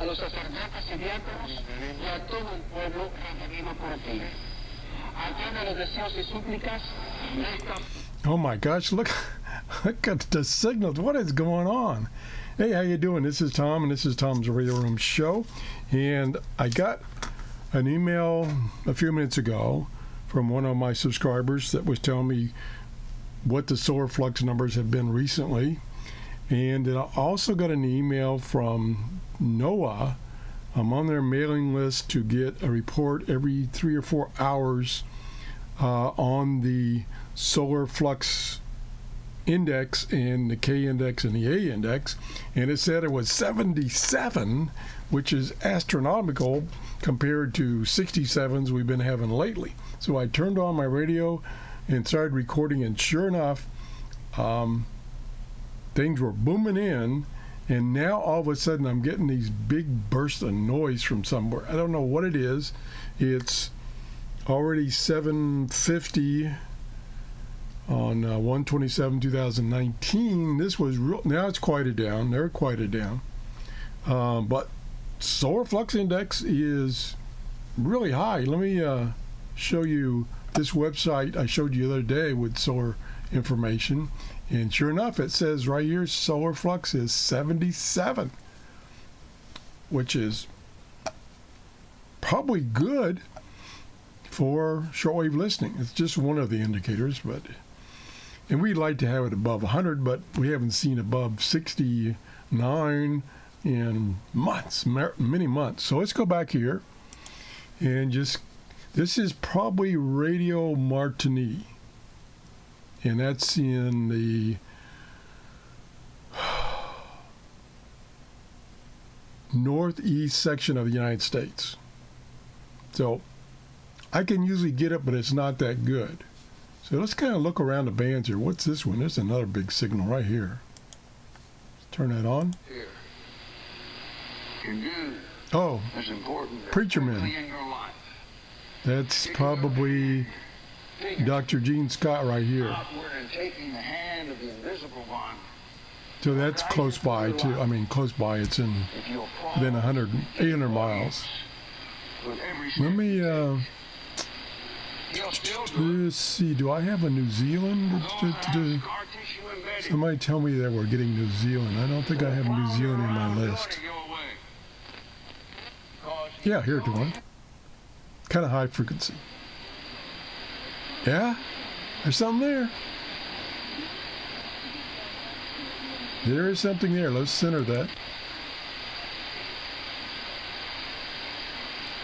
a los sacerdotes y diáconos y a todo el pueblo redimido por ti. Atiende los deseos y súplicas de esta... Oh my gosh, look at the signals. What is going on? Hey, how you doing? This is Tom, and this is Tom's Radio Room Show. And I got an email a few minutes ago from one of my subscribers that was telling me what the solar flux numbers have been recently. And I also got an email from NOAA. I'm on their mailing list to get a report every 3 or 4 hours on the solar flux index and the K index and the A index, and it said it was 77, which is astronomical compared to 67s we've been having lately. So I turned on my radio and started recording, and sure enough, things were booming in, and now all of a sudden I'm getting these big bursts of noise from somewhere. I don't know what it is. It's already 7:50 on 1/27/2019. This was real. Now it's quieted down. They're quieted down. But solar flux index is really high. Let me show you this website I showed you the other day with solar information. And sure enough, it says right here, solar flux is 77, which is probably good for shortwave listening. It's just one of the indicators, and we'd like to have it above 100, but we haven't seen above 69 in months, many months. So let's go back here and this is probably Radio Martini, and that's in the northeast section of the United States. So I can usually get it, but it's not that good. So let's kind of look around the bands here. What's this one? There's another big signal right here. Let's turn that on. Here. You oh, important preacher man. in your life. That's probably Dr. Gene Scott right here. Outward and taking the hand of the invisible one. So that's close by too. I mean, close by. It's in within 800 miles. Let me let's see. Do I have a New Zealand? Somebody tell me that we're getting New Zealand. I don't think I have New Zealand in my list. Yeah, here's one. Kind of high frequency. Yeah, there's something there. There is something there. Let's center that.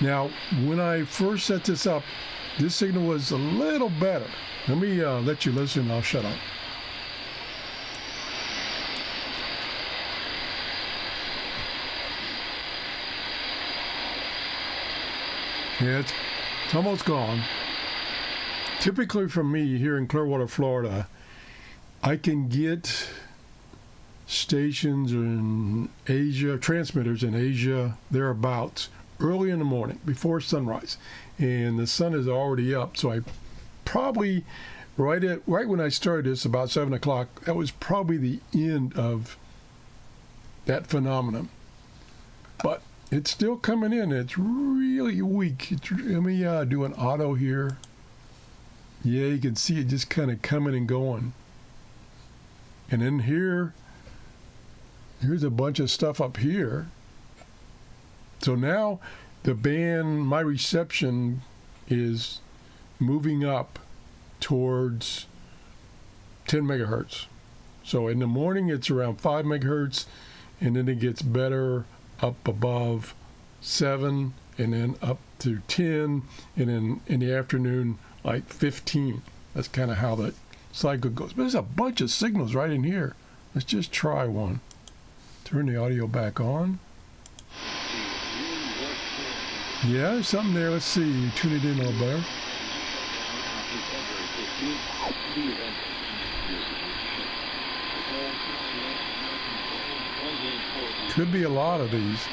Now, when I first set this up, this signal was a little better. Let me let you listen, and I'll shut up. Yeah, it's almost gone. Typically for me here in Clearwater, Florida, I can get stations in Asia, transmitters in Asia, thereabouts, early in the morning, before sunrise. And the sun is already up, so I probably, right when I started this, about 7 o'clock, that was probably the end of that phenomenon. But it's still coming in. It's really weak. Let me do an auto here. Yeah, you can see it just kind of coming and going. And then here's a bunch of stuff up here. So now the band, my reception is moving up towards 10 megahertz. So in the morning it's around 5 megahertz, and then it gets better up above 7, and then up to 10, and then in the afternoon like 15. That's kind of how that cycle goes. But there's a bunch of signals right in here. Let's just try one. Turn the audio back on. Yeah, there's something there. Let's see. Tune it in a little better. Could be a lot of these.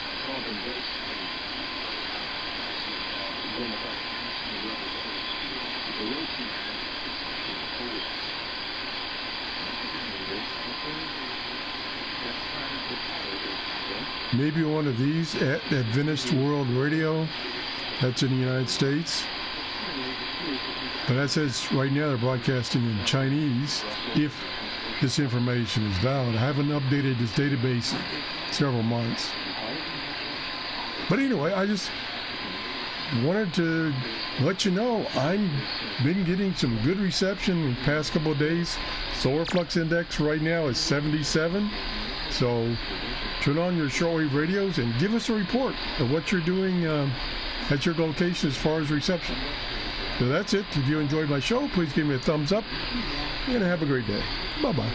maybe one of these at Adventist World Radio. That's in the United States. But that says right now they're broadcasting in Chinese, if this information is valid. I haven't updated this database in several months. But anyway, I just wanted to let you know I've been getting some good reception in the past couple of days. Solar Flux Index right now is 77. So turn on your shortwave radios and give us a report of what you're doing at your location as far as reception. So that's it. If you enjoyed my show, please give me a thumbs up and have a great day. Bye-bye.